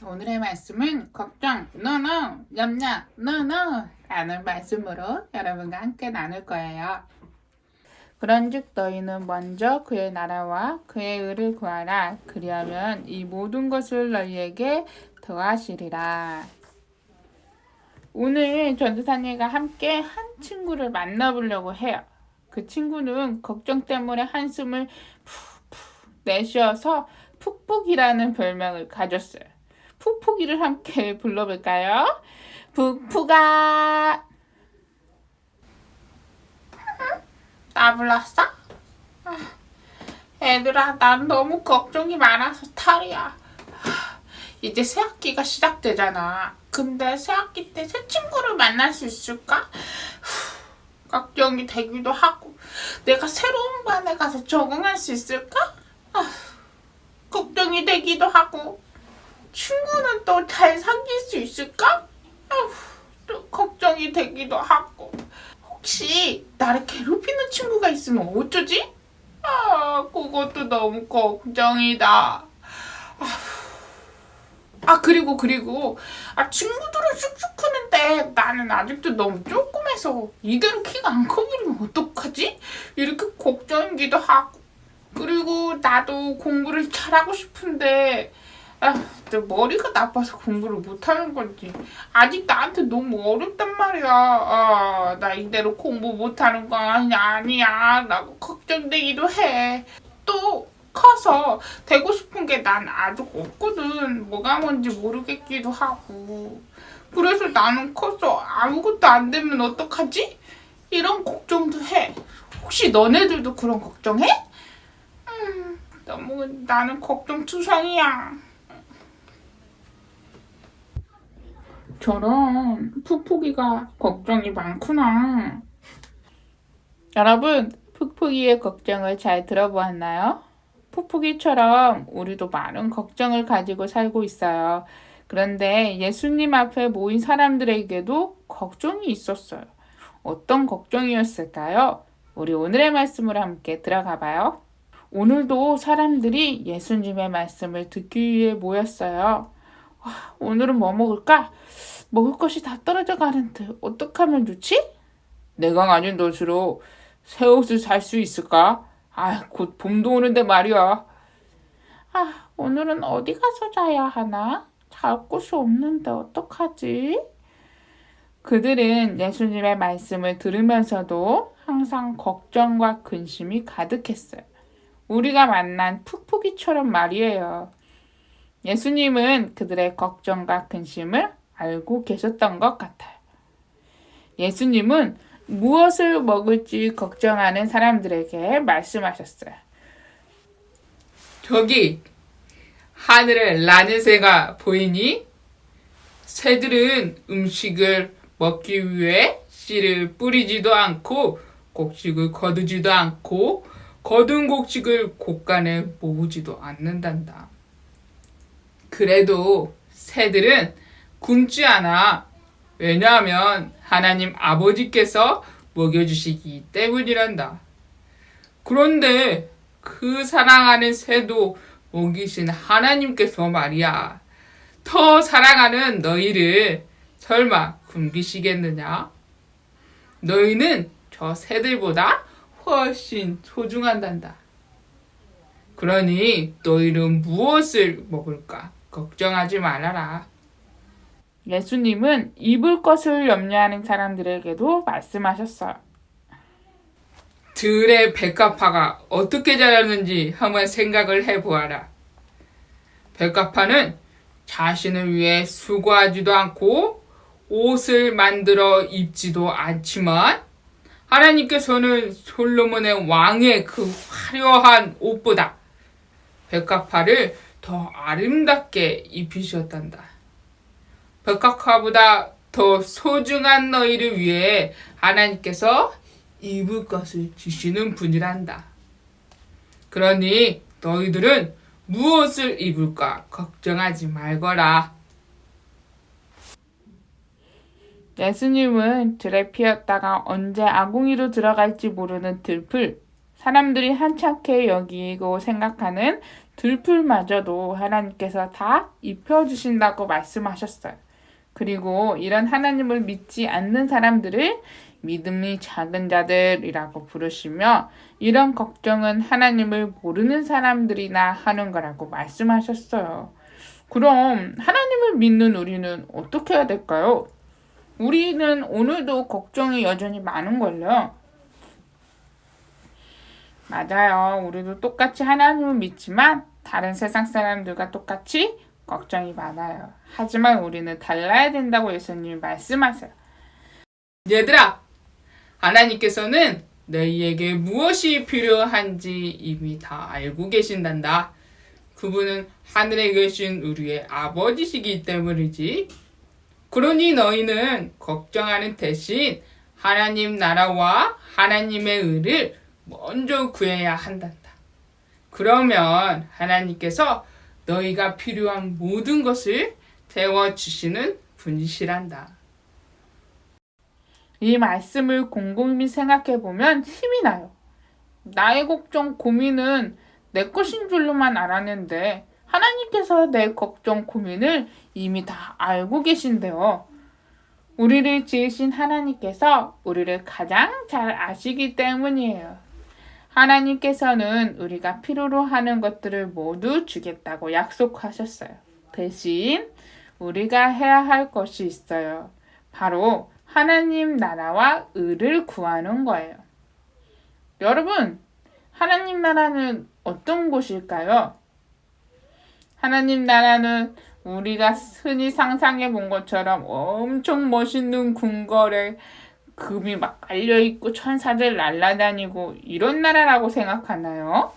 오늘의 말씀은 걱정, no, 염려, no 라는 말씀으로 여러분과 함께 나눌 거예요. 그런즉 너희는 먼저 그의 나라와 그의 의를 구하라. 그리하면 이 모든 것을 너희에게 더하시리라. 오늘 전도사님과 함께 한 친구를 만나보려고 해요. 그 친구는 걱정 때문에 한숨을 푹푹 내쉬어서 푹푹이라는 별명을 가졌어요. 푹푹이를 함께 불러볼까요? 푹푹아. 나 불렀어? 얘들아, 난 너무 걱정이 많아서 탈이야. 이제 새학기가 시작되잖아. 근데 새학기 때 새 친구를 만날 수 있을까? 걱정이 되기도 하고, 내가 새로운 반에 가서 적응할 수 있을까? 걱정이 되기도 하고, 친구는 또 잘 사귈 수 있을까? 또 걱정이 되기도 하고, 혹시 나를 괴롭히는 친구가 있으면 어쩌지? 그것도 너무 걱정이다. 그리고 친구들은 쑥쑥 크는데 나는 아직도 너무 조그매서 이대로 키가 안 커버리면 어떡하지? 이렇게 걱정이기도 하고, 그리고 나도 공부를 잘하고 싶은데 내 머리가 나빠서 공부를 못하는 건지 아직 나한테 너무 어렵단 말이야. 나 이대로 공부 못하는 거 아니야 라고 걱정되기도 해. 또 커서 되고 싶은 게 난 아직 없거든. 뭐가 뭔지 모르겠기도 하고, 그래서 나는 커서 아무것도 안 되면 어떡하지? 이런 걱정도 해. 혹시 너네들도 그런 걱정해? 너무 나는 걱정투성이야. 저런 푹푹이가 걱정이 많구나. 여러분, 푹푹이의 걱정을 잘 들어보았나요? 푹푹이처럼 우리도 많은 걱정을 가지고 살고 있어요. 그런데 예수님 앞에 모인 사람들에게도 걱정이 있었어요. 어떤 걱정이었을까요? 우리 오늘의 말씀으로 함께 들어가 봐요. 오늘도 사람들이 예수님의 말씀을 듣기 위해 모였어요. 오늘은 뭐 먹을까? 먹을 것이 다 떨어져 가는데 어떻게 하면 좋지? 내가 가진 돈으로 새 옷을 살 수 있을까? 곧 봄도 오는데 말이야. 오늘은 어디 가서 자야 하나? 잘 곳이 없는데 어떡하지? 그들은 예수님의 말씀을 들으면서도 항상 걱정과 근심이 가득했어요. 우리가 만난 푹푹이처럼 말이에요. 예수님은 그들의 걱정과 근심을 알고 계셨던 것 같아요. 예수님은 무엇을 먹을지 걱정하는 사람들에게 말씀하셨어요. 저기 하늘에 나는 새가 보이니? 새들은 음식을 먹기 위해 씨를 뿌리지도 않고 곡식을 거두지도 않고 거둔 곡식을 곡간에 모으지도 않는단다. 그래도 새들은 굶지 않아. 왜냐하면 하나님 아버지께서 먹여주시기 때문이란다. 그런데 그 사랑하는 새도 먹이신 하나님께서 말이야, 더 사랑하는 너희를 설마 굶기시겠느냐? 너희는 저 새들보다 훨씬 소중한단다. 그러니 너희는 무엇을 먹을까 걱정하지 말아라. 예수님은 입을 것을 염려하는 사람들에게도 말씀하셨어요. 들의 백합화가 어떻게 자랐는지 한번 생각을 해보아라. 백합화는 자신을 위해 수고하지도 않고 옷을 만들어 입지도 않지만 하나님께서는 솔로몬의 왕의 그 화려한 옷보다 백합화를 더 아름답게 입히셨단다. 백합화보다 더 소중한 너희를 위해 하나님께서 입을 것을 주시는 분이란다. 그러니 너희들은 무엇을 입을까 걱정하지 말거라. 예수님은 들에 피었다가 언제 아궁이로 들어갈지 모르는 들풀, 사람들이 한착해 여기고 생각하는 들풀마저도 하나님께서 다 입혀주신다고 말씀하셨어요. 그리고 이런 하나님을 믿지 않는 사람들을 믿음이 작은 자들이라고 부르시며 이런 걱정은 하나님을 모르는 사람들이나 하는 거라고 말씀하셨어요. 그럼 하나님을 믿는 우리는 어떻게 해야 될까요? 우리는 오늘도 걱정이 여전히 많은걸요. 맞아요. 우리도 똑같이 하나님을 믿지만 다른 세상 사람들과 똑같이 걱정이 많아요. 하지만 우리는 달라야 된다고 예수님이 말씀하세요. 얘들아, 하나님께서는 너희에게 무엇이 필요한지 이미 다 알고 계신단다. 그분은 하늘에 계신 우리의 아버지시기 때문이지. 그러니 너희는 걱정하는 대신 하나님 나라와 하나님의 의를 먼저 구해야 한단다. 그러면 하나님께서 너희가 필요한 모든 것을 채워주시는 분이시란다. 이 말씀을 곰곰이 생각해보면 힘이 나요. 나의 걱정, 고민은 내 것인 줄로만 알았는데 하나님께서 내 걱정, 고민을 이미 다 알고 계신데요. 우리를 지으신 하나님께서 우리를 가장 잘 아시기 때문이에요. 하나님께서는 우리가 필요로 하는 것들을 모두 주겠다고 약속하셨어요. 대신 우리가 해야 할 것이 있어요. 바로 하나님 나라와 의를 구하는 거예요. 여러분, 하나님 나라는 어떤 곳일까요? 하나님 나라는 우리가 흔히 상상해 본 것처럼 엄청 멋있는 궁궐에 금이 막 깔려있고 천사들 날아다니고 이런 나라라고 생각하나요?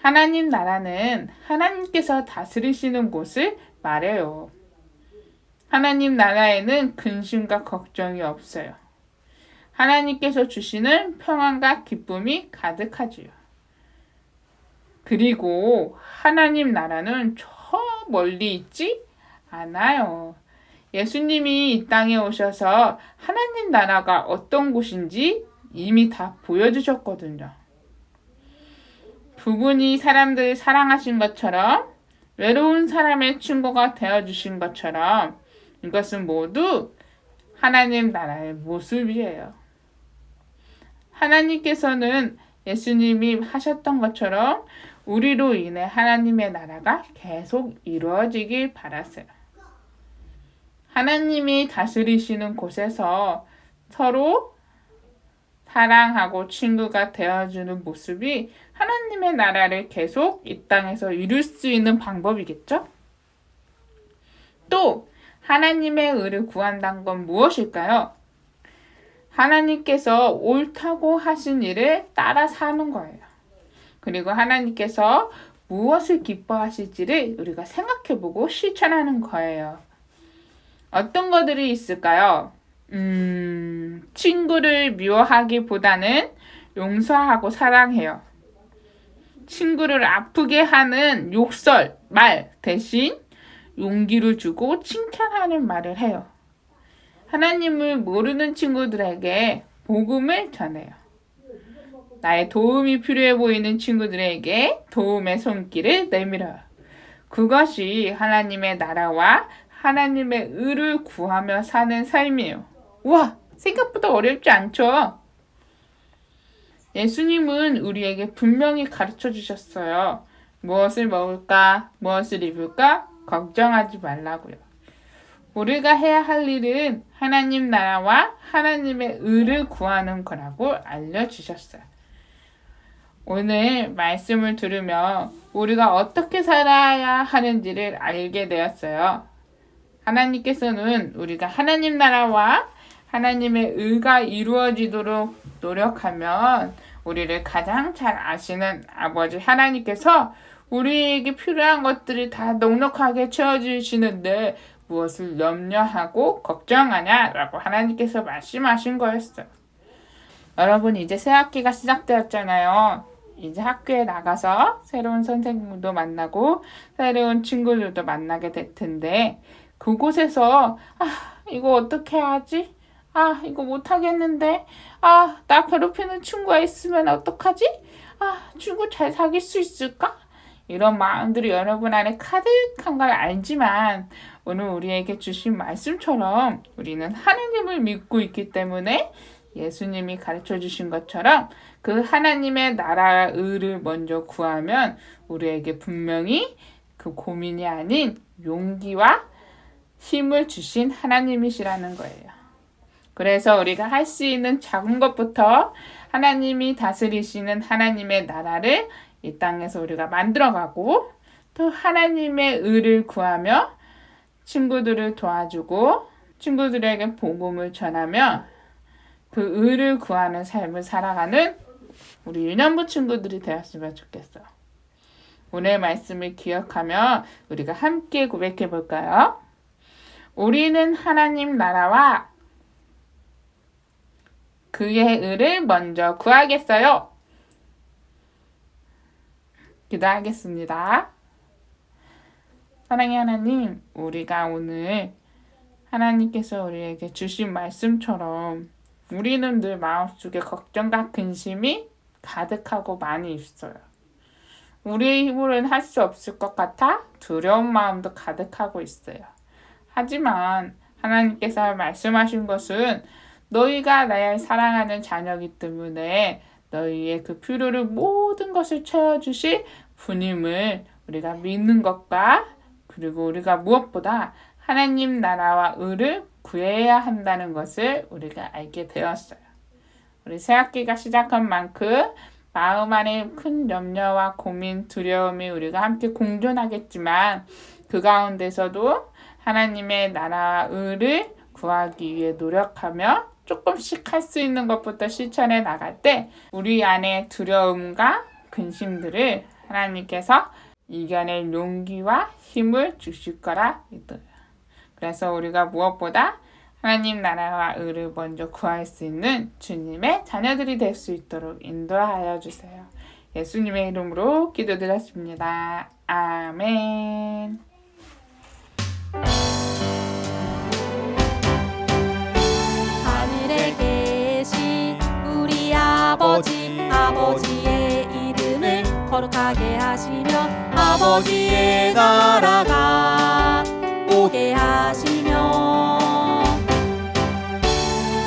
하나님 나라는 하나님께서 다스리시는 곳을 말해요. 하나님 나라에는 근심과 걱정이 없어요. 하나님께서 주시는 평안과 기쁨이 가득하지요. 그리고 하나님 나라는 저 멀리 있지 않아요. 예수님이 이 땅에 오셔서 하나님 나라가 어떤 곳인지 이미 다 보여주셨거든요. 그분이 사람들을 사랑하신 것처럼 외로운 사람의 친구가 되어주신 것처럼 이것은 모두 하나님 나라의 모습이에요. 하나님께서는 예수님이 하셨던 것처럼 우리로 인해 하나님의 나라가 계속 이루어지길 바랐어요. 하나님이 다스리시는 곳에서 서로 사랑하고 친구가 되어주는 모습이 하나님의 나라를 계속 이 땅에서 이룰 수 있는 방법이겠죠? 또 하나님의 의를 구한다는 건 무엇일까요? 하나님께서 옳다고 하신 일을 따라 사는 거예요. 그리고 하나님께서 무엇을 기뻐하실지를 우리가 생각해보고 실천하는 거예요. 어떤 것들이 있을까요? 친구를 미워하기보다는 용서하고 사랑해요. 친구를 아프게 하는 욕설, 말 대신 용기를 주고 칭찬하는 말을 해요. 하나님을 모르는 친구들에게 복음을 전해요. 나의 도움이 필요해 보이는 친구들에게 도움의 손길을 내밀어요. 그것이 하나님의 나라와 하나님의 의를 구하며 사는 삶이에요. 우와, 생각보다 어렵지 않죠? 예수님은 우리에게 분명히 가르쳐 주셨어요. 무엇을 먹을까, 무엇을 입을까, 걱정하지 말라고요. 우리가 해야 할 일은 하나님 나라와 하나님의 의를 구하는 거라고 알려주셨어요. 오늘 말씀을 들으며 우리가 어떻게 살아야 하는지를 알게 되었어요. 하나님께서는 우리가 하나님 나라와 하나님의 의가 이루어지도록 노력하면 우리를 가장 잘 아시는 아버지 하나님께서 우리에게 필요한 것들을 다 넉넉하게 채워주시는데 무엇을 염려하고 걱정하냐라고 하나님께서 말씀하신 거였어요. 여러분, 이제 새 학기가 시작되었잖아요. 이제 학교에 나가서 새로운 선생님도 만나고 새로운 친구들도 만나게 될 텐데 그곳에서 이거 어떻게 하지? 아, 이거 못하겠는데. 나 괴롭히는 친구가 있으면 어떡하지? 친구 잘 사귈 수 있을까? 이런 마음들이 여러분 안에 가득한 걸 알지만 오늘 우리에게 주신 말씀처럼 우리는 하나님을 믿고 있기 때문에 예수님이 가르쳐 주신 것처럼 그 하나님의 나라와 의를 먼저 구하면 우리에게 분명히 그 고민이 아닌 용기와 힘을 주신 하나님이시라는 거예요. 그래서 우리가 할 수 있는 작은 것부터 하나님이 다스리시는 하나님의 나라를 이 땅에서 우리가 만들어가고 또 하나님의 의를 구하며 친구들을 도와주고 친구들에게 복음을 전하며 그 의를 구하는 삶을 살아가는 우리 유년부 친구들이 되었으면 좋겠어. 오늘 말씀을 기억하며 우리가 함께 고백해 볼까요? 우리는 하나님 나라와 그의 의를 먼저 구하겠어요. 기도하겠습니다. 사랑의 하나님, 우리가 오늘 하나님께서 우리에게 주신 말씀처럼 우리는 늘 마음속에 걱정과 근심이 가득하고 많이 있어요. 우리의 힘으로는 할 수 없을 것 같아 두려운 마음도 가득하고 있어요. 하지만 하나님께서 말씀하신 것은 너희가 나의 사랑하는 자녀이기 때문에 너희의 그 필요를 모든 것을 채워주실 주님을 우리가 믿는 것과 그리고 우리가 무엇보다 하나님 나라와 의를 구해야 한다는 것을 우리가 알게 되었어요. 우리 새학기가 시작한 만큼 마음 안에 큰 염려와 고민, 두려움이 우리가 함께 공존하겠지만 그 가운데서도 하나님의 나라와 의를 구하기 위해 노력하며 조금씩 할 수 있는 것부터 실천해 나갈 때 우리 안에 두려움과 근심들을 하나님께서 이겨낼 용기와 힘을 주실 거라 믿어요. 그래서 우리가 무엇보다 하나님 나라와 의를 먼저 구할 수 있는 주님의 자녀들이 될 수 있도록 인도하여 주세요. 예수님의 이름으로 기도드렸습니다. 아멘. 하늘에 계신 우리 아버지의 이름을 거룩하게 하시며 아버지의 나라가 오게 하시며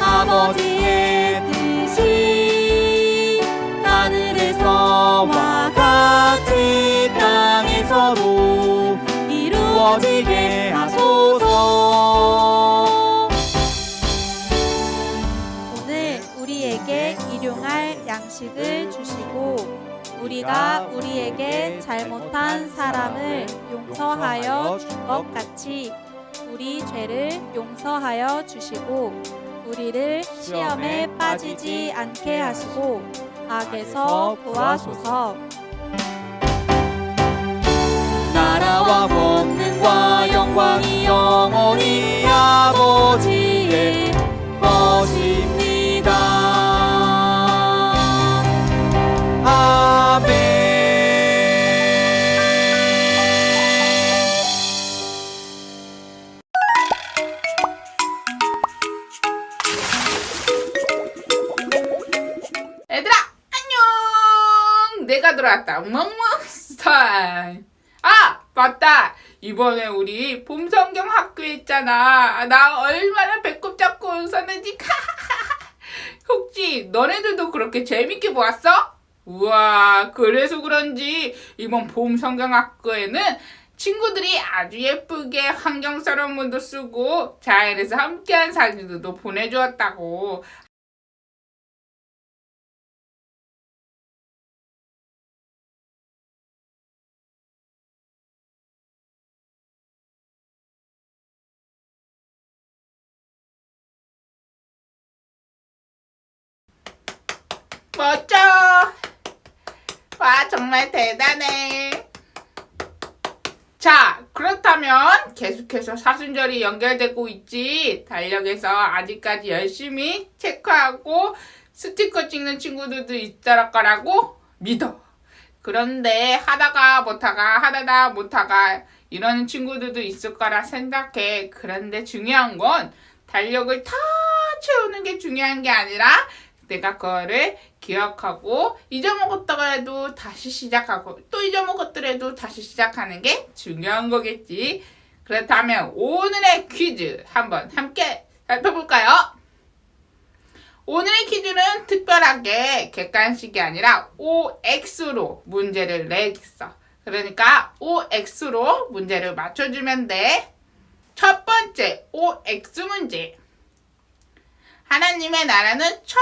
아버지의 뜻이 하늘에서와 같이 땅에서도 이루어지게 하소서. 오늘 우리에게 일용할 양식을 주시고 우리가 우리에게 잘못한 사람을 용서하여 준 것 같이 우리 죄를 용서하여 주시고 우리를 시험에 빠지지 않게 하시고 악에서 구하소서. 나라와 권능과 영광이 영원히 아버지의 것입니다. 아멘. 얘들아, 안녕! 내가 돌아왔다. 멍멍스타일. 맞다. 이번에 우리 봄성경 학교에 있잖아. 나 얼마나 배꼽 잡고 웃었는지. 혹시 너네들도 그렇게 재밌게 보았어? 우와, 그래서 그런지 이번 봄성경 학교에는 친구들이 아주 예쁘게 환경스러운 문도 쓰고 자연에서 함께한 사진들도 보내주었다고. 멋져! 와, 정말 대단해. 자, 그렇다면 계속해서 사순절이 연결되고 있지. 달력에서 아직까지 열심히 체크하고 스티커 찍는 친구들도 있을 거라고 믿어. 그런데 하다가 못하가 하다가 못하가 이러는 친구들도 있을 거라 생각해. 그런데 중요한 건 달력을 다 채우는 게 중요한 게 아니라 내가 그거를 기억하고 잊어먹었다가 해도 다시 시작하고 또 잊어먹었더라도 다시 시작하는 게 중요한 거겠지. 그렇다면 오늘의 퀴즈 한번 함께 살펴볼까요? 오늘의 퀴즈는 특별하게 객관식이 아니라 OX로 문제를 내겠어. 그러니까 OX로 문제를 맞춰주면 돼. 첫 번째 OX 문제. 하나님의 나라는 저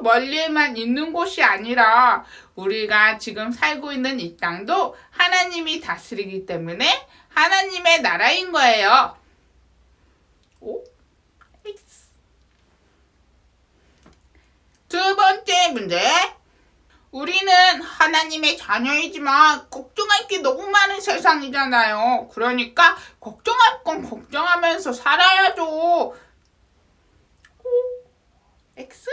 멀리에만 있는 곳이 아니라 우리가 지금 살고 있는 이 땅도 하나님이 다스리기 때문에 하나님의 나라인 거예요. O, X. 두 번째 문제. 우리는 하나님의 자녀이지만 걱정할 게 너무 많은 세상이잖아요. 그러니까 걱정할 건 걱정하면서 살아야죠. X?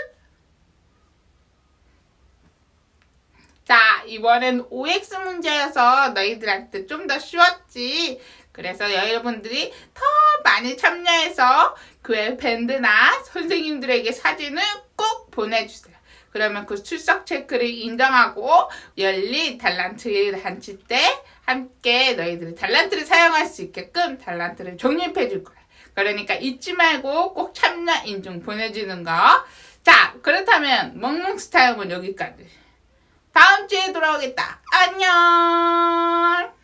자, 이번엔 OX 문제여서 너희들한테 좀 더 쉬웠지. 그래서 여러분들이 더 많이 참여해서 교회 밴드나 선생님들에게 사진을 꼭 보내주세요. 그러면 그 출석 체크를 인정하고 열리 달란트 잔치 때 함께 너희들이 달란트를 사용할 수 있게끔 달란트를 적립해 줄 거야. 그러니까 잊지 말고 꼭 참여 인증 보내주는 거. 자, 그렇다면 멍멍스타임은 여기까지. 다음 주에 돌아오겠다. 안녕.